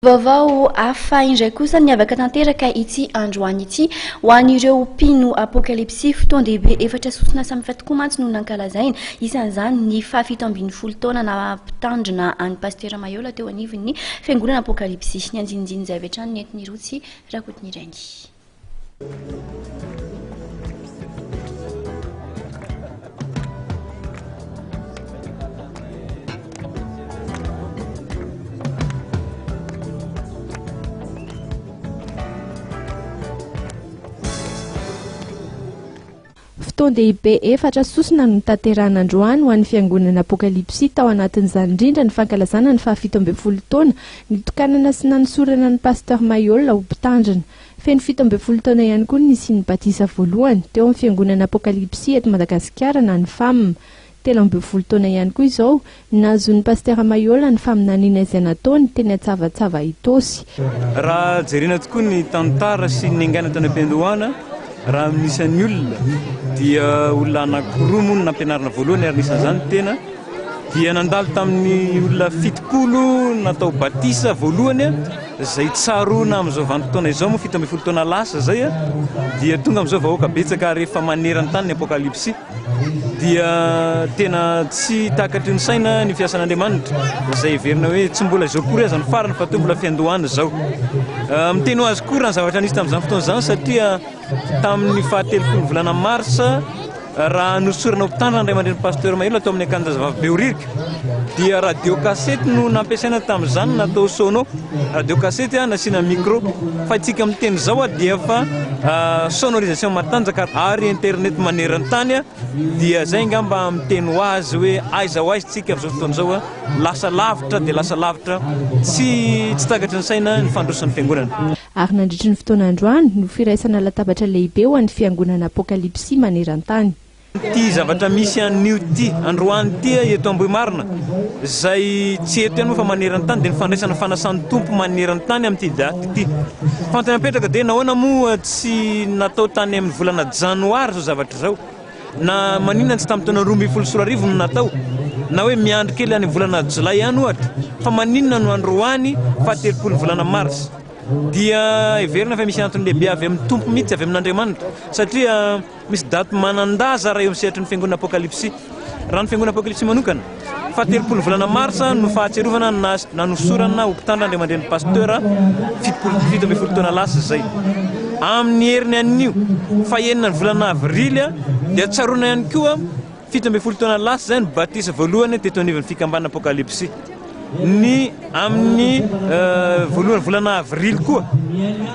Vaovao hafa indray kosa niavaka tanteraka ity androany ity ho an'ireo mpino apokalipsy fotoan-dehibe efatra sosona samihafa tokoa mantsy no nankalazaina. Isan'izany ny fahafito ambin'ny folo taona nampitandrina an'i Pasteur Mayola teo anivon'ny fiangonana apokalipsy. Ny anjinjiny izay avy hatrany nentin'ny Rotsy Rakotiny Rainy. Fotoan-dehibe efatra sosona no tanterahina androany ho an'ny fiangonana apokalipsy tao anatin'izany indrindra ny fankalazana ny fahafito ambin'ny folo taona nitokanana sy nanosorana ny Pasteur Mayola ho mpitandrina. Feno fito ambin'ny folo taona ihany koa nisy ny batisa voalohany teo amin'ny fiangonana apokalipsy eto Madagasikara na ny FAM. Telo ambin'ny folo taona ihany koa izao nazon'ny Pasteur Mayola ny faminaniana izay nataony teny Atsavatsava Itosy. Raha jerena tokoa ny tantara sy ny aingana tany am-piandohana raha nisan'ny olona dia olona anankiroa moa nampianarina voalohany ary nisan'izany tena dia nandalo tamin'ny olona fitopolo natao batisa voalohany izay tsaroana amin'izao vanim-potoana izao moa fito ambin'ny folo taona lasa zay dia tonga amin'izao vahoaka betsaka rehefa maneran-tany ny apokalipsy dia tena tsy takatry ny saina ny fiasan'Andriamanitra izay heverina hoe tsy mbola izao kory aza ny farany fa to mbola fiandohana zao. Miteny ho azy kory raha ny zavatra nisy tamin'izany fotoana izany satria tamin'ny fahatelopolo volana marsa raha nosorana ho mpitandrina indray aman-dren'ny Pasteur Mayola tao amin'ny akanjazavavy Beoririka dia radio kasety no nampiasaina tamin'izany natao sono radio kasety nasiana micro fa itsika miteny zao dia efa sonorisation matanjaka ary internet maneran-tany dia zay ngamba miteny ho azy hoe aiza ho aiza tsika amin'izao fotoana zao lasa lavitra dia lasa lavitra tsy takatry ny saina ny fandrosan'ny fiangonana. Ary nandritry ny fotoana androany no firaisana latabatra lehibe ho an'ny fiangonana apokalipsy maneran-tany. Ty zavatra misy an'io ty androany ty eto Ambohimarina izay tsy eto ihany moa fa maneran-tany dia ny fandraisana fanasan'ny tompo maneran-tany amin'ity daty ty. Fantany apetraka dia nahoana moa tsy natao tany amin'ny volana janoary zao zavatra zao na maninona tsy tamin'ny taona 2024 no natao na hoe miandry kely any volana jolay ihany ohatra fa maninona no androany fahatelopolo volana mars dia heverina fa misy antony lehibe avy amin'ny tompo mihitsy avy amin'Andriamanitra satria misy daty manandaza raha eo amin'ny sehatry ny fiangonana apokalipsy. Raha ny fiangonana apokalipsy manokana fahatelopolo volana marsa no fahatserovana nanosorana ho mpitandrina indray aman-dren'ny Pasteur fito ambin'ny folo taona lasa zay. Amin'ny heriny an'io fahenina ny volana avrily dia tsaroana ihany koa fito ambin'ny folo taona lasa zay ny batisa voalohany teto anivon'ny fikambanana apokalipsy. Ny amin'ny voalohany volana avrily koa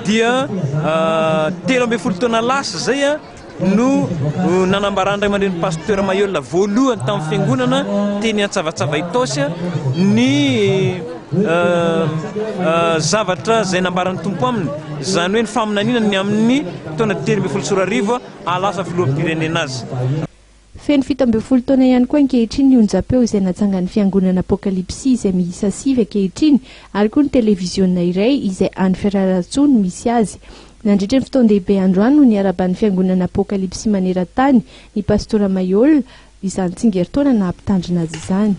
dia telo ambin'ny folo taona lasa zay no nanambarana indray aman-dren'ny Pasteur Mayola voalohany tamin'ny fiangonana teny Atsavatsava Itosy ny zavatra zay nambaran'ny tompo aminy izany hoe ny faminaniana ny amin'ny taona 2024 alasa filoham-pirenena azy. Feno fito ambin'ny folo taona ihany koa ankehitriny ny onjam-peo izay natsangan'ny fiangonana apokalipsy izay miisa 7 ankehitriny ary koa ny televiziona iray izay any Fiararatsoa no misy azy. Nandritra ny fotoan-dehibe androany no niaraban'ny fiangonana apokalipsy maneran-tany ny Pasteur Mayola izany tsingeritaona nahampitandrina azy izany.